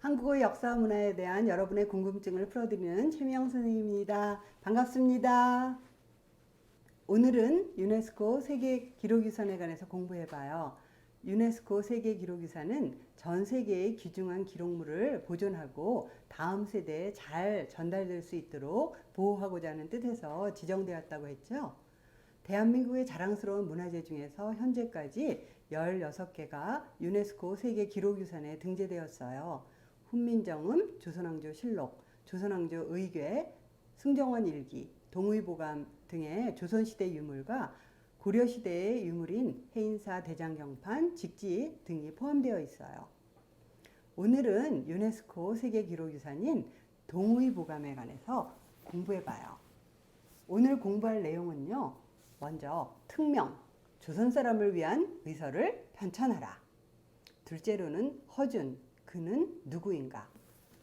한국어 역사 문화에 대한 여러분의 궁금증을 풀어드리는 최미영 선생님입니다. 반갑습니다. 오늘은 유네스코 세계기록유산에 관해서 공부해봐요. 유네스코 세계기록유산은 전 세계의 귀중한 기록물을 보존하고 다음 세대에 잘 전달될 수 있도록 보호하고자 하는 뜻에서 지정되었다고 했죠. 대한민국의 자랑스러운 문화재 중에서 현재까지 16개가 유네스코 세계기록유산에 등재되었어요. 훈민정음, 조선왕조실록, 조선왕조 의궤, 승정원 일기, 동의보감 등의 조선시대 유물과 고려시대의 유물인 해인사 대장경판, 직지 등이 포함되어 있어요. 오늘은 유네스코 세계기록유산인 동의보감에 관해서 공부해봐요. 오늘 공부할 내용은요. 먼저 특명, 조선 사람을 위한 의서를 편찬하라. 둘째로는 허준, 그는 누구인가.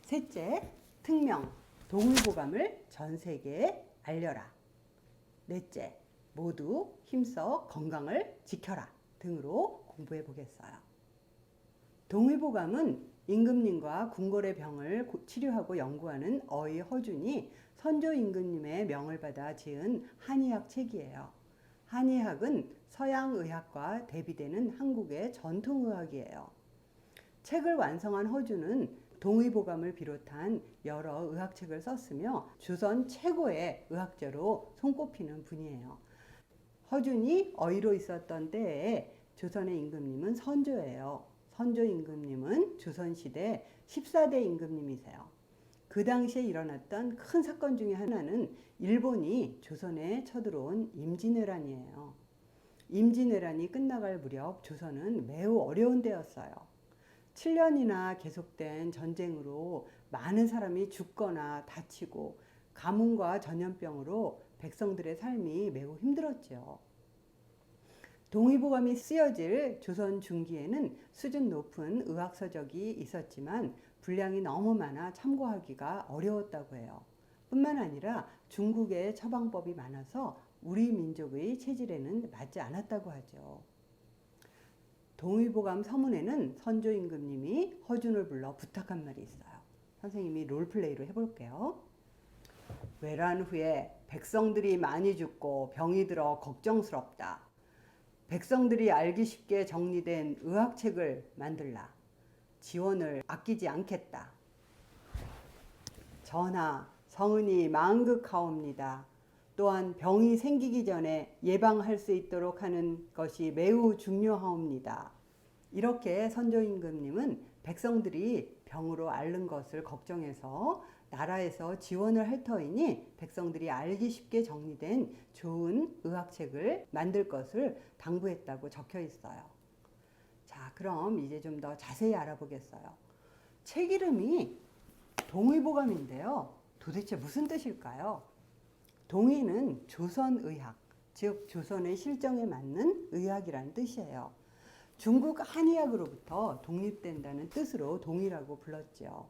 셋째, 특명, 동의보감을 전 세계에 알려라. 넷째, 모두 힘써 건강을 지켜라 등으로 공부해 보겠어요. 동의보감은 임금님과 궁궐의 병을 치료하고 연구하는 어의 허준이 선조 임금님의 명을 받아 지은 한의학 책이에요. 한의학은 서양의학과 대비되는 한국의 전통의학이에요. 책을 완성한 허준은 동의보감을 비롯한 여러 의학책을 썼으며 조선 최고의 의학자로 손꼽히는 분이에요. 허준이 어의로 있었던 때에 조선의 임금님은 선조예요. 선조 임금님은 조선시대 14대 임금님이세요. 그 당시에 일어났던 큰 사건 중에 하나는 일본이 조선에 쳐들어온 임진왜란이에요. 임진왜란이 끝나갈 무렵 조선은 매우 어려운 때였어요. 7년이나 계속된 전쟁으로 많은 사람이 죽거나 다치고 가뭄과 전염병으로 백성들의 삶이 매우 힘들었죠. 동의보감이 쓰여질 조선 중기에는 수준 높은 의학서적이 있었지만 분량이 너무 많아 참고하기가 어려웠다고 해요. 뿐만 아니라 중국의 처방법이 많아서 우리 민족의 체질에는 맞지 않았다고 하죠. 동의보감 서문에는 선조 임금님이 허준을 불러 부탁한 말이 있어요. 선생님이 롤플레이로 해볼게요. 외란 후에 백성들이 많이 죽고 병이 들어 걱정스럽다. 백성들이 알기 쉽게 정리된 의학책을 만들라. 지원을 아끼지 않겠다. 전하, 성은이 망극하옵니다. 또한 병이 생기기 전에 예방할 수 있도록 하는 것이 매우 중요하옵니다. 이렇게 선조 임금님은 백성들이 병으로 앓는 것을 걱정해서 나라에서 지원을 할 터이니 백성들이 알기 쉽게 정리된 좋은 의학책을 만들 것을 당부했다고 적혀 있어요. 자, 그럼 이제 좀 더 자세히 알아보겠어요. 책 이름이 동의보감인데요. 도대체 무슨 뜻일까요? 동의는 조선의학, 즉 조선의 실정에 맞는 의학이라는 뜻이에요. 중국 한의학으로부터 독립된다는 뜻으로 동의라고 불렀죠.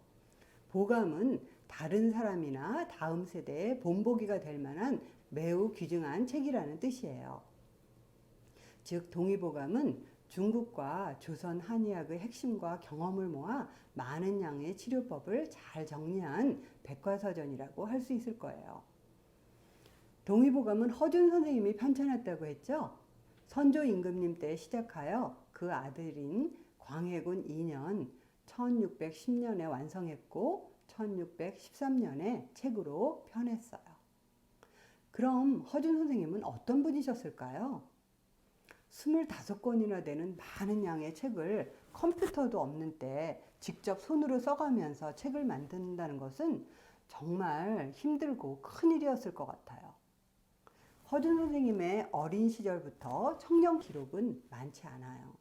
보감은 다른 사람이나 다음 세대의 본보기가 될 만한 매우 귀중한 책이라는 뜻이에요. 즉 동의보감은 중국과 조선 한의학의 핵심과 경험을 모아 많은 양의 치료법을 잘 정리한 백과사전이라고 할 수 있을 거예요. 동의보감은 허준 선생님이 편찬했다고 했죠. 선조 임금님 때 시작하여 그 아들인 광해군 2년 1610년에 완성했고 1613년에 책으로 편했어요. 그럼 허준 선생님은 어떤 분이셨을까요? 25권이나 되는 많은 양의 책을 컴퓨터도 없는 때 직접 손으로 써가면서 책을 만든다는 것은 정말 힘들고 큰 일이었을 것 같아요. 허준 선생님의 어린 시절부터 청년 기록은 많지 않아요.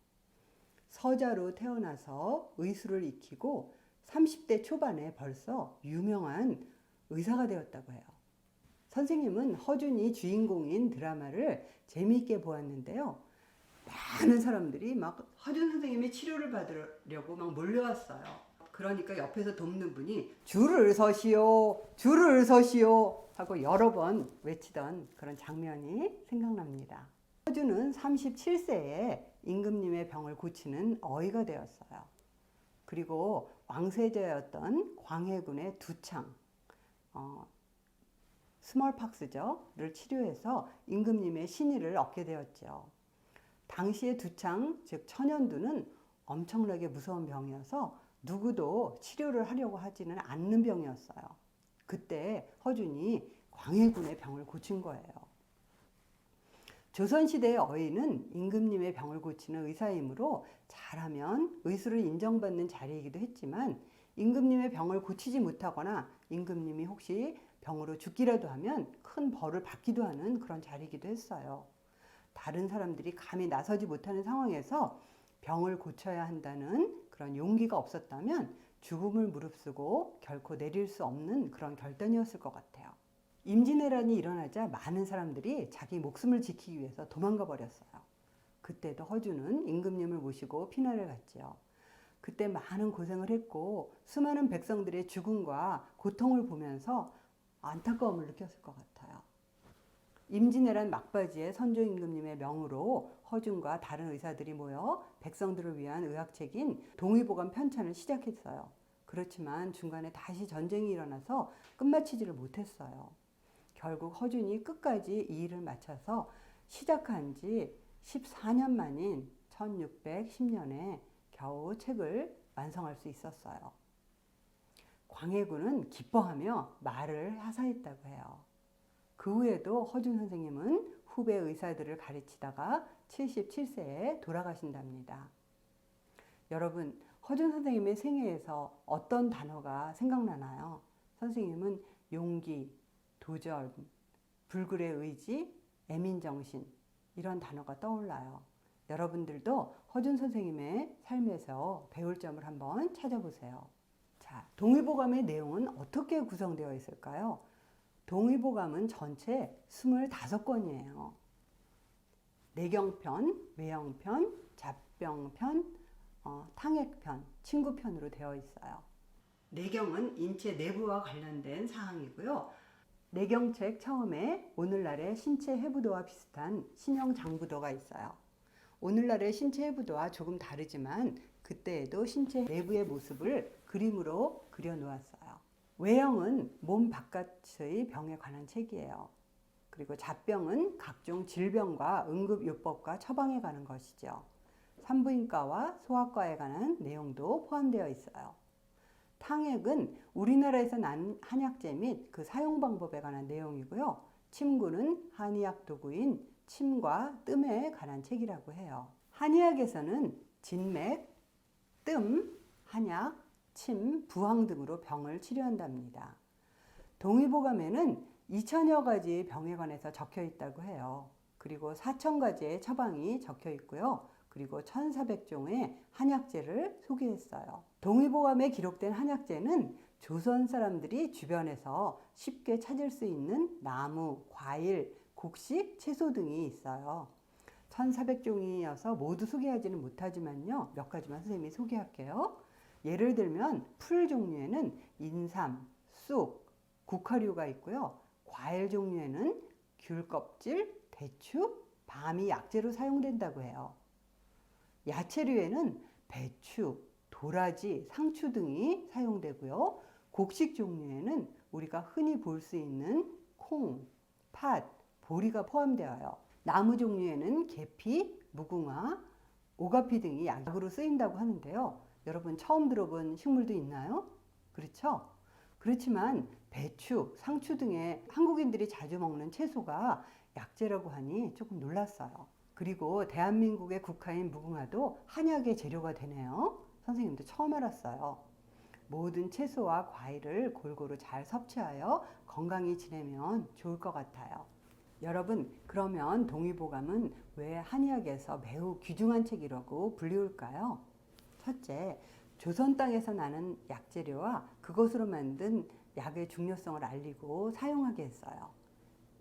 서자로 태어나서 의술을 익히고 30대 초반에 벌써 유명한 의사가 되었다고 해요. 선생님은 허준이 주인공인 드라마를 재미있게 보았는데요. 많은 사람들이 막 허준 선생님의 치료를 받으려고 막 몰려왔어요. 그러니까 옆에서 돕는 분이 줄을 서시오, 줄을 서시오 하고 여러 번 외치던 그런 장면이 생각납니다. 허준은 37세에 임금님의 병을 고치는 어의가 되었어요. 그리고 왕세자였던 광해군의 두창, 스몰팍스죠,를 치료해서 임금님의 신의를 얻게 되었죠. 당시의 두창, 즉 천연두는 엄청나게 무서운 병이어서 누구도 치료를 하려고 하지는 않는 병이었어요. 그때 허준이 광해군의 병을 고친 거예요. 조선시대의 어인은 임금님의 병을 고치는 의사이므로 잘하면 의수를 인정받는 자리이기도 했지만, 임금님의 병을 고치지 못하거나 임금님이 혹시 병으로 죽기라도 하면 큰 벌을 받기도 하는 그런 자리이기도 했어요. 다른 사람들이 감히 나서지 못하는 상황에서 병을 고쳐야 한다는 그런 용기가 없었다면 죽음을 무릅쓰고 결코 내릴 수 없는 그런 결단이었을 것 같아요. 임진왜란이 일어나자 많은 사람들이 자기 목숨을 지키기 위해서 도망가 버렸어요. 그때도 허준은 임금님을 모시고 피난을 갔지요. 그때 많은 고생을 했고 수많은 백성들의 죽음과 고통을 보면서 안타까움을 느꼈을 것 같아요. 임진왜란 막바지에 선조 임금님의 명으로 허준과 다른 의사들이 모여 백성들을 위한 의학책인 동의보감 편찬을 시작했어요. 그렇지만 중간에 다시 전쟁이 일어나서 끝마치지를 못했어요. 결국 허준이 끝까지 이 일을 마쳐서 시작한 지 14년 만인 1610년에 겨우 책을 완성할 수 있었어요. 광해군은 기뻐하며 말을 하사했다고 해요. 그 후에도 허준 선생님은 후배 의사들을 가르치다가 77세에 돌아가신답니다. 여러분, 허준 선생님의 생애에서 어떤 단어가 생각나나요? 선생님은 용기, 도전, 불굴의 의지, 애민정신, 이런 단어가 떠올라요. 여러분들도 허준 선생님의 삶에서 배울 점을 한번 찾아보세요. 자, 동의보감의 내용은 어떻게 구성되어 있을까요? 동의보감은 전체 25권이에요. 내경편, 외형편, 잡병편, 탕액편, 친구편으로 되어 있어요. 내경은 인체 내부와 관련된 사항이고요. 내경책 처음에 오늘날의 신체 해부도와 비슷한 신형 장부도가 있어요. 오늘날의 신체 해부도와 조금 다르지만 그때에도 신체 내부의 모습을 그림으로 그려 놓았어요. 외형은 몸 바깥의 병에 관한 책이에요. 그리고 잡병은 각종 질병과 응급요법과 처방에 관한 것이죠. 산부인과와 소아과에 관한 내용도 포함되어 있어요. 탕액은 우리나라에서 난 한약재 및 그 사용 방법에 관한 내용이고요. 침구는 한의학 도구인 침과 뜸에 관한 책이라고 해요. 한의학에서는 진맥, 뜸, 한약, 침, 부항 등으로 병을 치료한답니다. 동의보감에는 2000여 가지 병에 관해서 적혀 있다고 해요. 그리고 4000가지의 처방이 적혀 있고요. 그리고 1400종의 한약재를 소개했어요. 동의보감에 기록된 한약재는 조선 사람들이 주변에서 쉽게 찾을 수 있는 나무, 과일, 곡식, 채소 등이 있어요. 1400종이어서 모두 소개하지는 못하지만요. 몇 가지만 선생님이 소개할게요. 예를 들면 풀 종류에는 인삼, 쑥, 국화류가 있고요. 과일 종류에는 귤 껍질, 대추, 밤이 약재로 사용된다고 해요. 야채류에는 배추, 도라지, 상추 등이 사용되고요. 곡식 종류에는 우리가 흔히 볼 수 있는 콩, 팥, 보리가 포함되어요. 나무 종류에는 계피, 무궁화, 오가피 등이 약으로 쓰인다고 하는데요. 여러분 처음 들어본 식물도 있나요? 그렇죠? 그렇지만 배추, 상추 등의 한국인들이 자주 먹는 채소가 약재라고 하니 조금 놀랐어요. 그리고 대한민국의 국화인 무궁화도 한약의 재료가 되네요. 선생님도 처음 알았어요. 모든 채소와 과일을 골고루 잘 섭취하여 건강히 지내면 좋을 것 같아요. 여러분, 그러면 동의보감은 왜 한의학에서 매우 귀중한 책이라고 불리울까요? 첫째, 조선 땅에서 나는 약재료와 그것으로 만든 약의 중요성을 알리고 사용하게 했어요.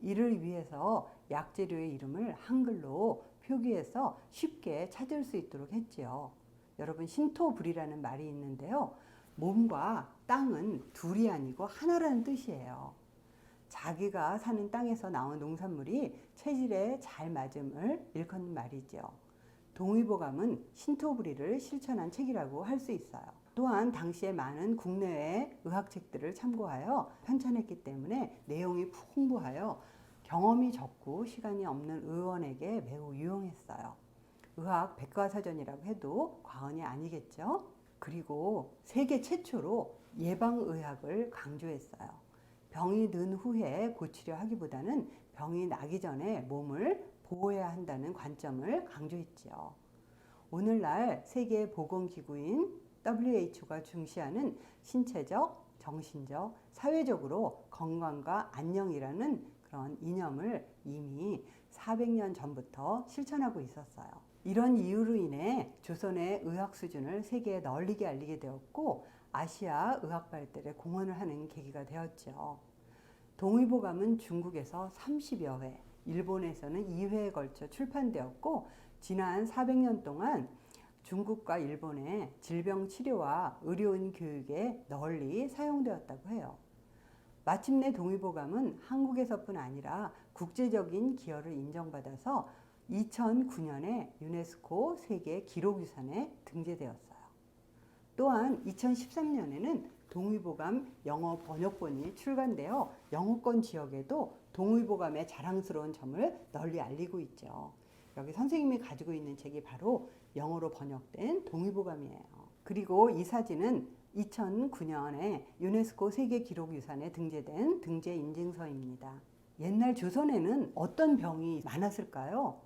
이를 위해서 약재료의 이름을 한글로 표기해서 쉽게 찾을 수 있도록 했지요. 여러분, 신토불이라는 말이 있는데요. 몸과 땅은 둘이 아니고 하나라는 뜻이에요. 자기가 사는 땅에서 나온 농산물이 체질에 잘 맞음을 일컫는 말이죠. 동의보감은 신토불이를 실천한 책이라고 할 수 있어요. 또한 당시에 많은 국내외 의학책들을 참고하여 편찬했기 때문에 내용이 풍부하여 경험이 적고 시간이 없는 의원에게 매우 유용했어요. 의학 백과사전이라고 해도 과언이 아니겠죠. 그리고 세계 최초로 예방의학을 강조했어요. 병이 는 후에 고치려 하기보다는 병이 나기 전에 몸을 보호해야 한다는 관점을 강조했지요. 오늘날 세계보건기구인 WHO가 중시하는 신체적, 정신적, 사회적으로 건강과 안녕이라는 그런 이념을 이미 400년 전부터 실천하고 있었어요. 이런 이유로 인해 조선의 의학 수준을 세계에 널리 알리게 되었고 아시아 의학 발달에 공헌을 하는 계기가 되었죠. 동의보감은 중국에서 30여 회, 일본에서는 2회에 걸쳐 출판되었고 지난 400년 동안 중국과 일본의 질병 치료와 의료인 교육에 널리 사용되었다고 해요. 마침내 동의보감은 한국에서뿐 아니라 국제적인 기여를 인정받아서 2009년에 유네스코 세계 기록유산에 등재되었어요. 또한 2013년에는 동의보감 영어 번역본이 출간되어 영어권 지역에도 동의보감의 자랑스러운 점을 널리 알리고 있죠. 여기 선생님이 가지고 있는 책이 바로 영어로 번역된 동의보감이에요. 그리고 이 사진은 2009년에 유네스코 세계기록유산에 등재된 등재 인증서입니다. 옛날 조선에는 어떤 병이 많았을까요?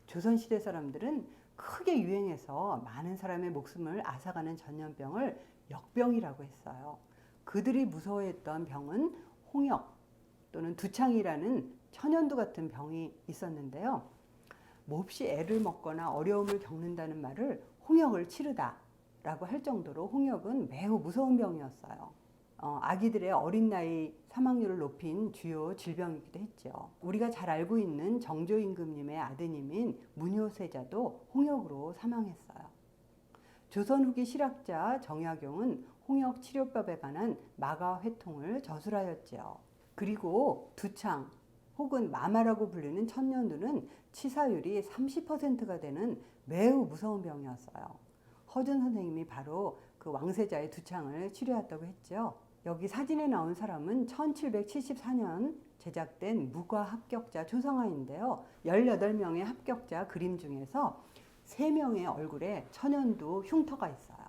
조선시대 사람들은 크게 유행해서 많은 사람의 목숨을 앗아가는 전염병을 역병이라고 했어요. 그들이 무서워했던 병은 홍역 또는 두창이라는 천연두 같은 병이 있었는데요. 몹시 애를 먹거나 어려움을 겪는다는 말을 홍역을 치르다 라고 할 정도로 홍역은 매우 무서운 병이었어요. 아기들의 어린 나이 사망률을 높인 주요 질병이기도 했죠. 우리가 잘 알고 있는 정조임금님의 아드님인 문효세자도 홍역으로 사망했어요. 조선 후기 실학자 정약용은 홍역 치료법에 관한 마가회통을 저술하였지요. 그리고 두창 혹은 마마라고 불리는 천년두는 치사율이 30%가 되는 매우 무서운 병이었어요. 허준 선생님이 바로 그 왕세자의 두창을 치료했다고 했죠. 여기 사진에 나온 사람은 1774년 제작된 무과 합격자 초상화인데요. 18명의 합격자 그림 중에서 3명의 얼굴에 천연두 흉터가 있어요.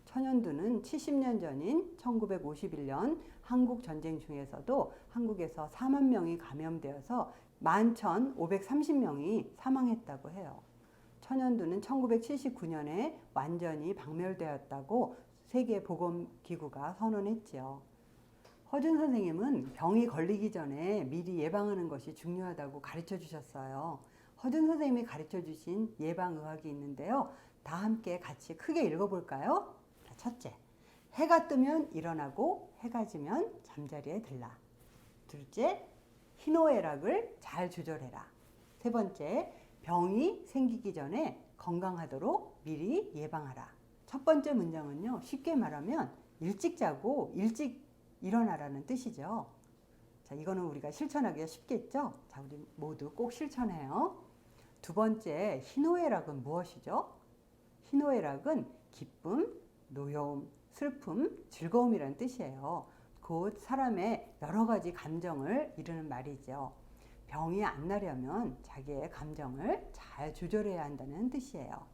천연두는 70년 전인 1951년 한국 전쟁 중에서도 한국에서 4만 명이 감염되어서 11,530명이 사망했다고 해요. 천연두는 1979년에 완전히 박멸되었다고 세계보건기구가 선언했지요. 허준 선생님은 병이 걸리기 전에 미리 예방하는 것이 중요하다고 가르쳐 주셨어요. 허준 선생님이 가르쳐 주신 예방의학이 있는데요. 다 함께 같이 크게 읽어볼까요? 첫째, 해가 뜨면 일어나고 해가 지면 잠자리에 들라. 둘째, 희노애락을 잘 조절해라. 세 번째, 병이 생기기 전에 건강하도록 미리 예방하라. 첫 번째 문장은요, 쉽게 말하면 일찍 자고 일찍 일어나라는 뜻이죠. 자, 이거는 우리가 실천하기가 쉽겠죠? 자, 우리 모두 꼭 실천해요. 두 번째, 희노애락은 무엇이죠? 희노애락은 기쁨, 노여움, 슬픔, 즐거움이라는 뜻이에요. 곧 사람의 여러 가지 감정을 이루는 말이죠. 병이 안 나려면 자기의 감정을 잘 조절해야 한다는 뜻이에요.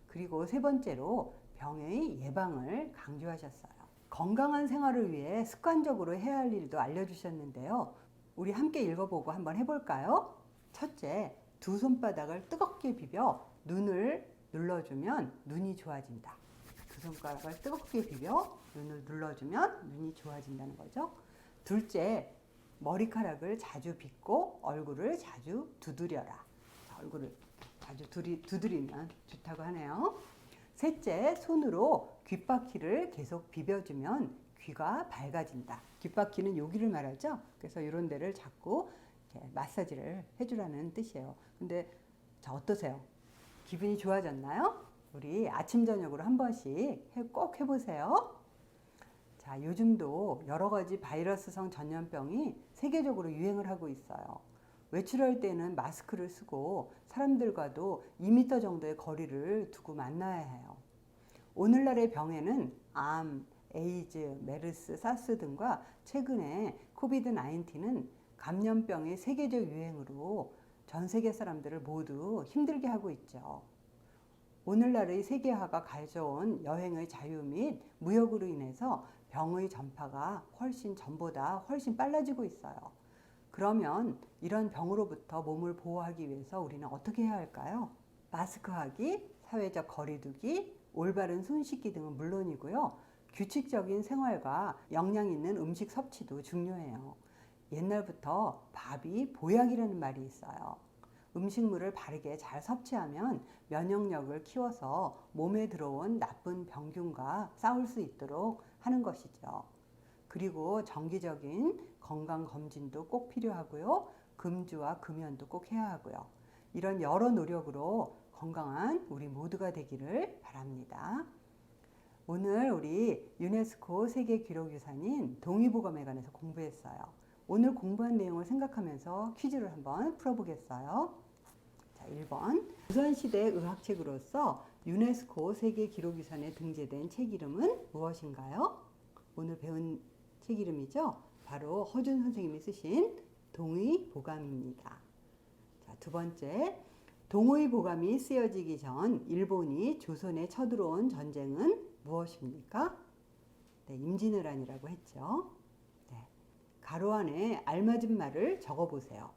그리고 세 번째로 병의 예방을 강조하셨어요. 건강한 생활을 위해 습관적으로 해야 할 일도 알려주셨는데요. 우리 함께 읽어보고 한번 해볼까요? 첫째, 두 손바닥을 뜨겁게 비벼 눈을 눌러주면 눈이 좋아진다. 두 손가락을 뜨겁게 비벼 눈을 눌러주면 눈이 좋아진다는 거죠. 둘째, 머리카락을 자주 빗고 얼굴을 자주 두드려라. 얼굴을 자주 두드리면 좋다고 하네요. 셋째, 손으로 귓바퀴를 계속 비벼주면 귀가 밝아진다. 귓바퀴는 여기를 말하죠. 그래서 이런 데를 자꾸 마사지를 해주라는 뜻이에요. 근데 자, 어떠세요? 기분이 좋아졌나요? 우리 아침 저녁으로 한 번씩 꼭 해보세요. 자, 요즘도 여러 가지 바이러스성 전염병이 세계적으로 유행을 하고 있어요. 외출할 때는 마스크를 쓰고 사람들과도 2m 정도의 거리를 두고 만나야 해요. 오늘날의 병에는 암, 에이즈, 메르스, 사스 등과 최근에 코비드-19는 감염병의 세계적 유행으로 전 세계 사람들을 모두 힘들게 하고 있죠. 오늘날의 세계화가 가져온 여행의 자유 및 무역으로 인해서 병의 전파가 전보다 훨씬 빨라지고 있어요. 그러면 이런 병으로부터 몸을 보호하기 위해서 우리는 어떻게 해야 할까요? 마스크하기, 사회적 거리두기, 올바른 손 씻기 등은 물론이고요. 규칙적인 생활과 영양 있는 음식 섭취도 중요해요. 옛날부터 밥이 보약이라는 말이 있어요. 음식물을 바르게 잘 섭취하면 면역력을 키워서 몸에 들어온 나쁜 병균과 싸울 수 있도록 하는 것이죠. 그리고 정기적인 건강검진도 꼭 필요하고요. 금주와 금연도 꼭 해야 하고요. 이런 여러 노력으로 건강한 우리 모두가 되기를 바랍니다. 오늘 우리 유네스코 세계기록유산인 동의보감에 관해서 공부했어요. 오늘 공부한 내용을 생각하면서 퀴즈를 한번 풀어보겠어요. 자, 1번. 조선시대 의학책으로서 유네스코 세계기록유산에 등재된 책 이름은 무엇인가요? 오늘 배운 책 이름이죠. 바로 허준 선생님이 쓰신 동의보감입니다. 자, 두 번째. 동의보감이 쓰여지기 전 일본이 조선에 쳐들어온 전쟁은 무엇입니까? 네, 임진왜란이라고 했죠. 네, 가로 안에 알맞은 말을 적어보세요.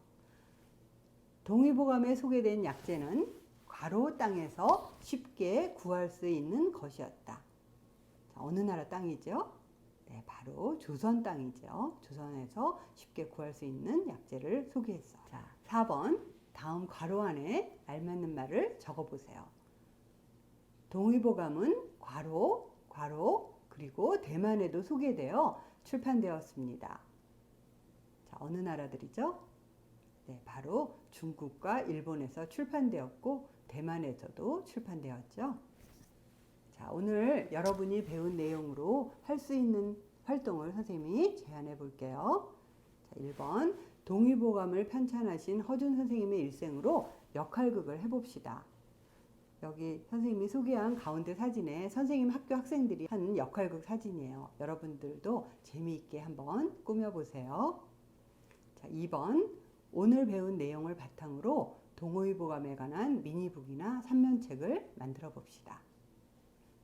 동의보감에 소개된 약재는 가로 땅에서 쉽게 구할 수 있는 것이었다. 자, 어느 나라 땅이죠? 네, 바로 조선 땅이죠. 조선에서 쉽게 구할 수 있는 약재를 소개했어요. 자, 4번. 다음 괄호 안에 알맞는 말을 적어보세요. 동의보감은 괄호 그리고 대만에도 소개되어 출판되었습니다. 자, 어느 나라들이죠? 네, 바로 중국과 일본에서 출판되었고 대만에서도 출판되었죠. 자, 오늘 여러분이 배운 내용으로 할 수 있는 활동을 선생님이 제안해 볼게요. 자, 1번. 동의보감을 편찬하신 허준 선생님의 일생으로 역할극을 해봅시다. 여기 선생님이 소개한 가운데 사진에 선생님 학교 학생들이 한 역할극 사진이에요. 여러분들도 재미있게 한번 꾸며보세요. 자, 2번. 오늘 배운 내용을 바탕으로 동의보감에 관한 미니북이나 삼면책을 만들어 봅시다.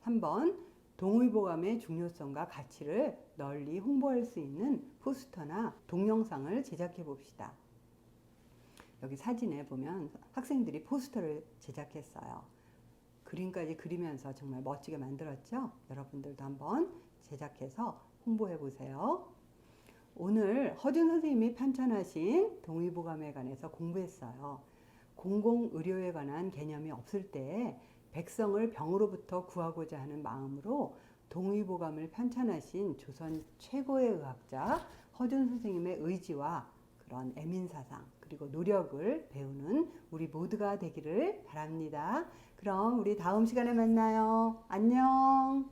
3번. 동의보감의 중요성과 가치를 널리 홍보할 수 있는 포스터나 동영상을 제작해 봅시다. 여기 사진에 보면 학생들이 포스터를 제작했어요. 그림까지 그리면서 정말 멋지게 만들었죠? 여러분들도 한번 제작해서 홍보해 보세요. 오늘 허준 선생님이 편찬하신 동의보감에 관해서 공부했어요. 공공의료에 관한 개념이 없을 때 백성을 병으로부터 구하고자 하는 마음으로 동의보감을 편찬하신 조선 최고의 의학자 허준 선생님의 의지와 그런 애민사상 그리고 노력을 배우는 우리 모두가 되기를 바랍니다. 그럼 우리 다음 시간에 만나요. 안녕.